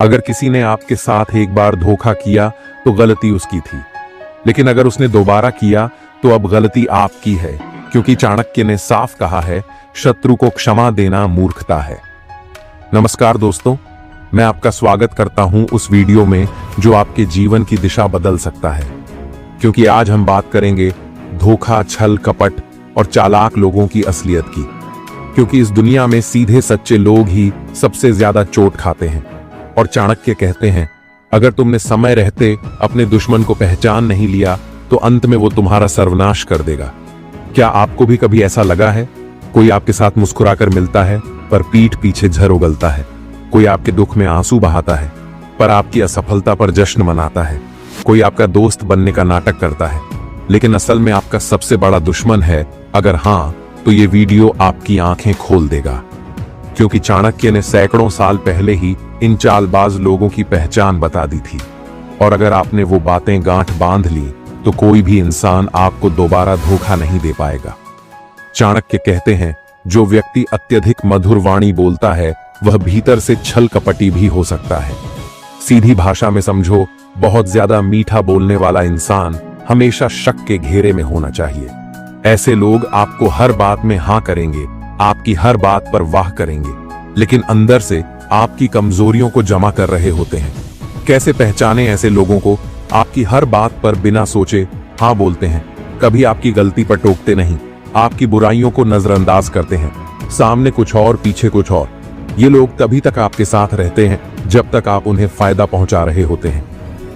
अगर किसी ने आपके साथ एक बार धोखा किया तो गलती उसकी थी, लेकिन अगर उसने दोबारा किया तो अब गलती आपकी है, क्योंकि चाणक्य ने साफ कहा है, शत्रु को क्षमा देना मूर्खता है। नमस्कार दोस्तों, मैं आपका स्वागत करता हूं उस वीडियो में जो आपके जीवन की दिशा बदल सकता है। क्योंकि आज हम बात करेंगे धोखा, छल, कपट और चालाक लोगों की असलियत की। क्योंकि इस दुनिया में सीधे सच्चे लोग ही सबसे ज्यादा चोट खाते हैं। और चाणक्य कहते हैं, अगर तुमने समय रहते अपने दुश्मन को पहचान नहीं लिया तो अंत में वो तुम्हारा सर्वनाश कर देगा। क्या आपको भी कभी ऐसा लगा है? कोई आपके साथ मुस्कुराकर मिलता है पर पीठ पीछे झर उगलता है। कोई आपके दुख में आंसू बहाता है पर आपकी असफलता पर जश्न मनाता है। कोई आपका दोस्त बनने का नाटक करता है, लेकिन असल में आपका सबसे बड़ा दुश्मन है। अगर हाँ, तो ये वीडियो आपकी आंखें खोल देगा। क्योंकि चाणक्य ने सैकड़ों साल पहले ही इन चालबाज लोगों की पहचान बता दी थी। और अगर आपने वो बातें गांठ बांध ली तो कोई भी इंसान आपको दोबारा धोखा नहीं दे पाएगा। चाणक्य कहते हैं, जो व्यक्ति अत्यधिक मधुर वाणी बोलता है वह भीतर से छल कपटी भी हो सकता है। सीधी भाषा में समझो, बहुत ज्यादा मीठा बोलने वाला इंसान हमेशा शक के घेरे में होना चाहिए। ऐसे लोग आपको हर बात में हाँ करेंगे, आपकी हर बात पर वाह करेंगे, लेकिन अंदर से आपकी कमजोरियों को जमा कर रहे होते हैं। कैसे पहचाने ऐसे लोगों को? आपकी हर बात पर बिना सोचे हाँ बोलते हैं, कभी आपकी गलती पर टोकते नहीं, आपकी बुराइयों को नजरअंदाज करते हैं, सामने कुछ और पीछे कुछ और। ये लोग तभी तक आपके साथ रहते हैं जब तक आप उन्हें फायदा पहुंचा रहे होते हैं।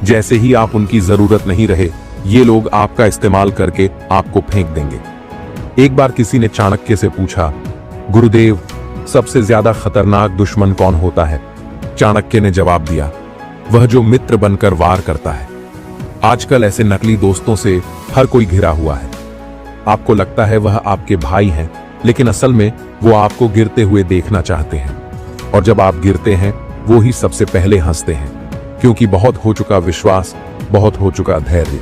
जैसे ही आप उनकी जरूरत नहीं रहे, ये लोग आपका इस्तेमाल करके आपको फेंक देंगे। एक बार किसी ने चाणक्य से पूछा, गुरुदेव, सबसे ज्यादा खतरनाक दुश्मन कौन होता है? चाणक्य ने जवाब दिया, वह जो मित्र बनकर वार करता है। आजकल ऐसे नकली दोस्तों से हर कोई घिरा हुआ है। आपको लगता है वह आपके भाई हैं, लेकिन असल में वो आपको गिरते हुए देखना चाहते हैं। और जब आप गिरते हैं, वो ही सबसे पहले हंसते हैं, क्योंकि बहुत हो चुका विश्वास, बहुत हो चुका धैर्य।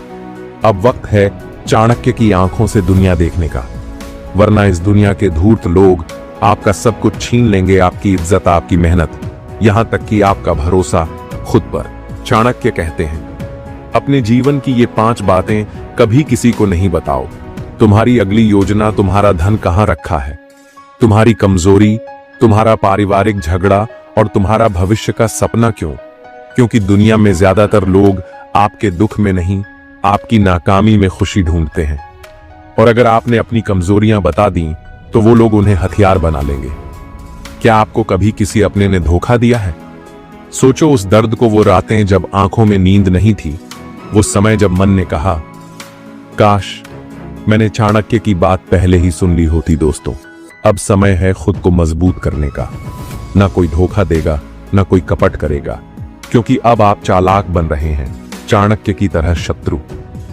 अब वक्त है चाणक्य की आंखों से दुनिया देखने का, वरना इस दुनिया के धूर्त लोग आपका सब कुछ छीन लेंगे, आपकी इज्जत, आपकी मेहनत, यहां तक कि आपका भरोसा खुद पर। चाणक्य कहते हैं, अपने जीवन की ये 5 बातें कभी किसी को नहीं बताओ। तुम्हारी अगली योजना, तुम्हारा धन कहां रखा है, तुम्हारी कमजोरी, तुम्हारा पारिवारिक झगड़ा और तुम्हारा भविष्य का सपना क्यों? क्योंकि दुनिया में ज्यादातर लोग आपके दुख में नहीं, आपकी नाकामी में खुशी ढूंढते हैं। और अगर आपने अपनी कमजोरियां बता दी तो वो लोग उन्हें हथियार बना लेंगे। क्या आपको कभी किसी अपने ने धोखा दिया है? सोचो उस दर्द को, वो रातें जब आंखों में नींद नहीं थी, वो समय जब मन ने कहा, काश मैंने चाणक्य की बात पहले ही सुन ली होती। दोस्तों, अब समय है खुद को मजबूत करने का। ना कोई धोखा देगा, ना कोई कपट करेगा, क्योंकि अब आप चालाक बन रहे हैं। चाणक्य की तरह शत्रु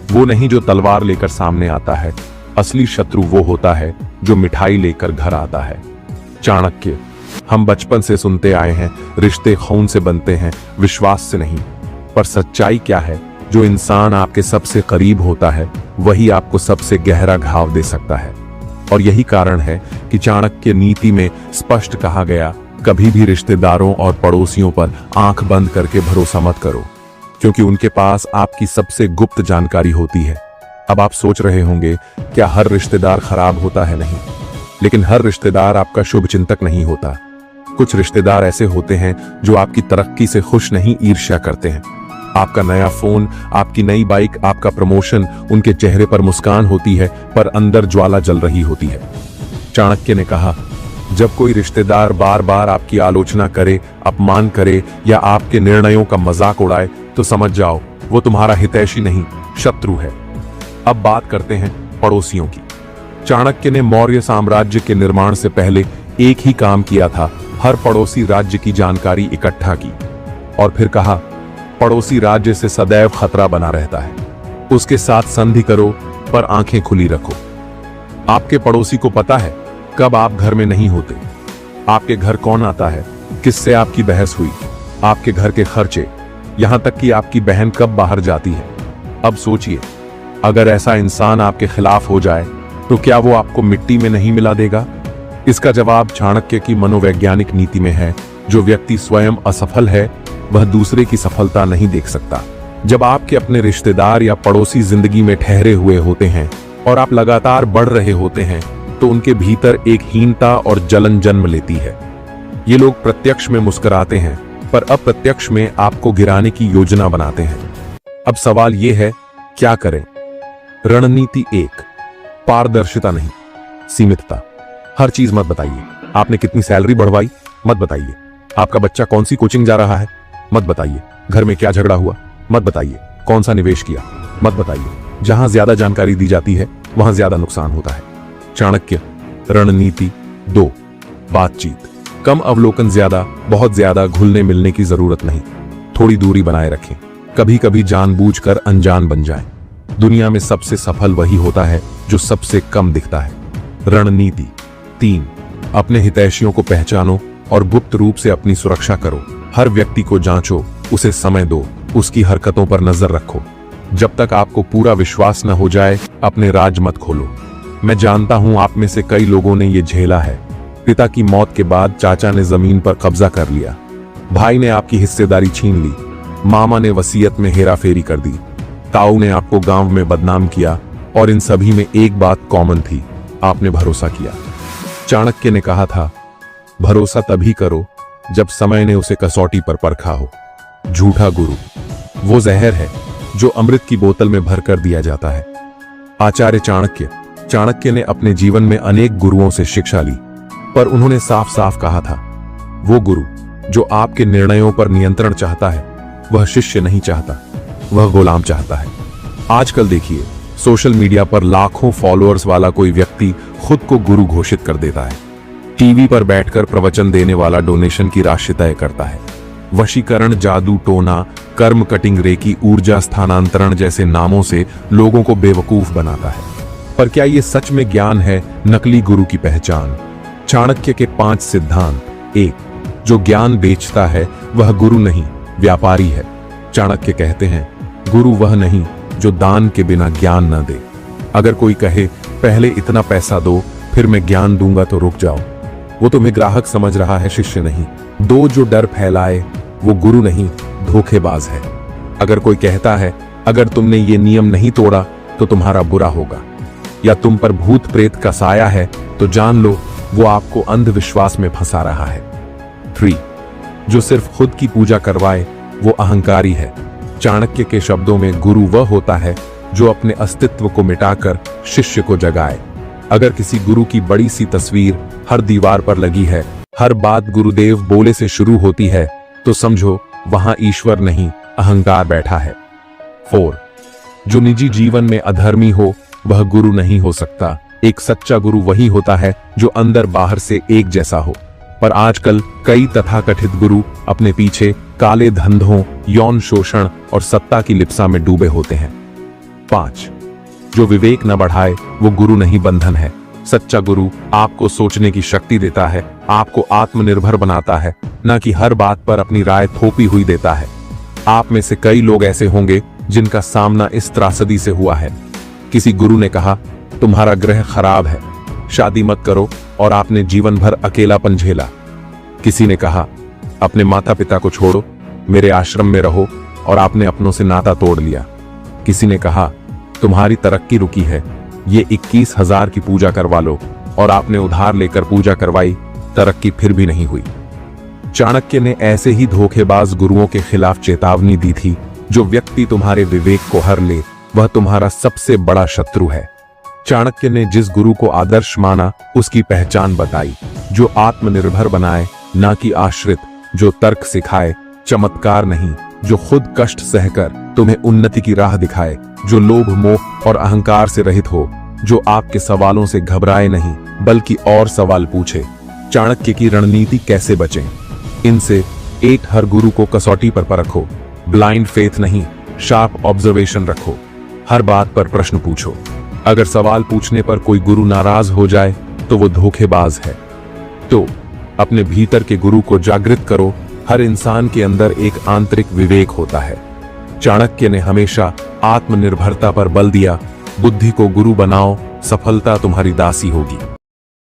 वो नहीं जो तलवार लेकर सामने आता है, असली शत्रु वो होता है जो मिठाई लेकर घर आता है। चाणक्य, हम बचपन से सुनते आए हैं, रिश्ते खून से बनते हैं, विश्वास से नहीं। पर सच्चाई क्या है? जो इंसान आपके सबसे करीब होता है वही आपको सबसे गहरा घाव दे सकता है। और यही कारण है कि चाणक्य नीति में स्पष्ट कहा गया, कभी भी रिश्तेदारों और पड़ोसियों पर आंख बंद करके भरोसा मत करो, क्योंकि उनके पास आपकी सबसे गुप्त जानकारी होती है। अब आप सोच रहे होंगे, क्या हर रिश्तेदार खराब होता है? नहीं, लेकिन हर रिश्तेदार आपका शुभ चिंतक नहीं होता। कुछ रिश्तेदार ऐसे होते हैं जो आपकी तरक्की से खुश नहीं, ईर्ष्या करते हैं। आपका नया फोन, आपकी नई बाइक, आपका प्रमोशन, उनके चेहरे पर मुस्कान होती है पर अंदर ज्वाला जल रही होती है। चाणक्य ने कहा, जब कोई रिश्तेदार बार बार आपकी आलोचना करे, अपमान करे या आपके निर्णयों का मजाक उड़ाए तो समझ जाओ वो तुम्हारा हितैषी नहीं, शत्रु है। अब बात करते हैं पड़ोसियों की। चाणक्य ने मौर्य साम्राज्य के निर्माण से पहले एक ही काम किया था, हर पड़ोसी राज्य की जानकारी इकट्ठा की और फिर कहा, पड़ोसी राज्य से सदैव खतरा बना रहता है, उसके साथ संधि करो पर आंखें खुली रखो। आपके पड़ोसी को पता है कब आप घर में नहीं होते, आपके घर कौन आता है, किससे आपकी बहस हुई, आपके घर के खर्चे, यहां तक कि आपकी बहन कब बाहर जाती है। अब सोचिए, अगर ऐसा इंसान आपके खिलाफ हो जाए तो क्या वो आपको मिट्टी में नहीं मिला देगा? इसका जवाब चाणक्य की मनोवैज्ञानिक नीति में है। जो व्यक्ति स्वयं असफल है वह दूसरे की सफलता नहीं देख सकता। जब आपके अपने रिश्तेदार या पड़ोसी जिंदगी में ठहरे हुए होते हैं और आप लगातार बढ़ रहे होते हैं तो उनके भीतर एक हीनता और जलन जन्म लेती है। ये लोग प्रत्यक्ष में मुस्कुराते हैं पर अप्रत्यक्ष में आपको गिराने की योजना बनाते हैं। अब सवाल यह है, क्या करें? रणनीति 1, पारदर्शिता नहीं, सीमितता। हर चीज मत बताइए। आपने कितनी सैलरी बढ़वाई? मत बताइए। आपका बच्चा कौन सी कोचिंग जा रहा है? मत बताइए। घर में क्या झगड़ा हुआ? मत बताइए। कौन सा निवेश किया? मत बताइए। जहां ज्यादा जानकारी दी जाती है वहां ज्यादा नुकसान होता है। चाणक्य। रणनीति 2, बातचीत कम, अवलोकन ज्यादा। बहुत ज्यादा घुलने मिलने की जरूरत नहीं, थोड़ी दूरी बनाए रखें। कभी कभी जानबूझकर अनजान बन जाएं। दुनिया में सबसे सफल वही होता है जो सबसे कम दिखता है। रणनीति 3, अपने हितैषियों को पहचानो और गुप्त रूप से अपनी सुरक्षा करो। हर व्यक्ति को जांचो, उसे समय दो, उसकी हरकतों पर नजर रखो। जब तक आपको पूरा विश्वास न हो जाए अपने राज मत खोलो। मैं जानता हूं आप में से कई लोगों ने यह झेला है। पिता की मौत के बाद चाचा ने जमीन पर कब्जा कर लिया, भाई ने आपकी हिस्सेदारी छीन ली, मामा ने वसीयत में हेराफेरी कर दी, ताऊ ने आपको गांव में बदनाम किया, और इन सभी में एक बात कॉमन थी, आपने भरोसा किया। चाणक्य ने कहा था, भरोसा तभी करो जब समय ने उसे कसौटी पर परखा हो। झूठा गुरु वो जहर है जो अमृत की बोतल में भरकर दिया जाता है। आचार्य चाणक्य ने अपने जीवन में अनेक गुरुओं से शिक्षा ली, पर उन्होंने साफ साफ कहा था, वो गुरु जो आपके निर्णयों पर नियंत्रण चाहता है वह शिष्य नहीं चाहता, वह गुलाम चाहता है। आजकल देखिए, सोशल मीडिया पर लाखों फॉलोअर्स वाला कोई व्यक्ति खुद को गुरु घोषित कर देता है। टीवी पर बैठकर प्रवचन देने वाला डोनेशन की राशि तय करता है। वशीकरण, जादू टोना, कर्म कटिंग, रेकी, ऊर्जा स्थानांतरण जैसे नामों से लोगों को बेवकूफ बनाता है। पर क्या ये सच में ज्ञान है? नकली गुरु की पहचान। चाणक्य के 5 सिद्धांत। 1, जो ज्ञान बेचता है वह गुरु नहीं, व्यापारी है। चाणक्य कहते हैं, गुरु वह नहीं जो दान के बिना ज्ञान न दे। अगर कोई कहे पहले इतना पैसा दो फिर मैं ज्ञान दूंगा तो रुक जाओ, वो तुम्हें ग्राहक समझ रहा है, शिष्य नहीं। 2, जो डर फैलाए वो गुरु नहीं, धोखेबाज है। अगर कोई कहता है अगर तुमने ये नियम नहीं तोड़ा तो तुम्हारा बुरा होगा, या तुम पर भूत प्रेत का साया है, तो जान लो वो आपको अंधविश्वास में फंसा रहा है। 3, जो सिर्फ खुद की पूजा करवाए वो अहंकारी है। चाणक्य के शब्दों में गुरु वह होता है जो अपने अस्तित्व को मिटाकर शिष्य को जगाए। अगर किसी गुरु की बड़ी सी तस्वीर हर दीवार पर लगी है, हर बात गुरुदेव बोले से शुरू होती है, तो समझो वहां ईश्वर नहीं, अहंकार बैठा है। 4, जो निजी जीवन में अधर्मी हो वह गुरु नहीं हो सकता। एक सच्चा गुरु वही होता है जो अंदर बाहर से एक जैसा हो। पर आजकल कई तथाकथित गुरु अपने पीछे काले धंधों, यौन शोषण और सत्ता की लिप्सा में डूबे होते हैं। 5, जो विवेक न बढ़ाए वो गुरु नहीं, बंधन है। सच्चा गुरु आपको सोचने की शक्ति देता है, आपको आत्मनिर्भर बनाता है, न कि हर बात पर अपनी राय थोपी हुई देता है। आप में से कई लोग ऐसे होंगे जिनका सामना इस त्रासदी से हुआ है। किसी गुरु ने कहा, तुम्हारा ग्रह खराब है, शादी मत करो, और आपने जीवन भर अकेलापन झेला। किसी ने कहा, अपने माता पिता को छोड़ो, मेरे आश्रम में रहो, और आपने अपनों से नाता तोड़ लिया। किसी ने कहा, तुम्हारी तरक्की रुकी है, ये 21,000 की पूजा करवा लो, और आपने उधार लेकर पूजा करवाई, तरक्की फिर भी नहीं हुई। चाणक्य ने ऐसे ही धोखेबाज गुरुओं के खिलाफ चेतावनी दी थी, जो व्यक्ति तुम्हारे विवेक को हर ले वह तुम्हारा सबसे बड़ा शत्रु है। चाणक्य ने जिस गुरु को आदर्श माना उसकी पहचान बताई, जो आत्मनिर्भर बनाए ना कि आश्रित, जो तर्क सिखाए चमत्कार नहीं, जो खुद कष्ट सहकर तुम्हें उन्नति की राह दिखाए, जो लोभ मोह और अहंकार से रहित हो, जो आपके सवालों से घबराए नहीं बल्कि और सवाल पूछे। चाणक्य की रणनीति कैसे बचें? इनसे 8, हर गुरु को कसौटी पर परखो, ब्लाइंड फेथ नहीं, शार्प ऑब्जर्वेशन रखो, हर बात पर प्रश्न पूछो। अगर सवाल पूछने पर कोई गुरु नाराज हो जाए तो वो धोखेबाज है। तो अपने भीतर के गुरु को जागृत करो। हर इंसान के अंदर एक आंतरिक विवेक होता है। चाणक्य ने हमेशा आत्मनिर्भरता पर बल दिया। बुद्धि को गुरु बनाओ, सफलता तुम्हारी दासी होगी।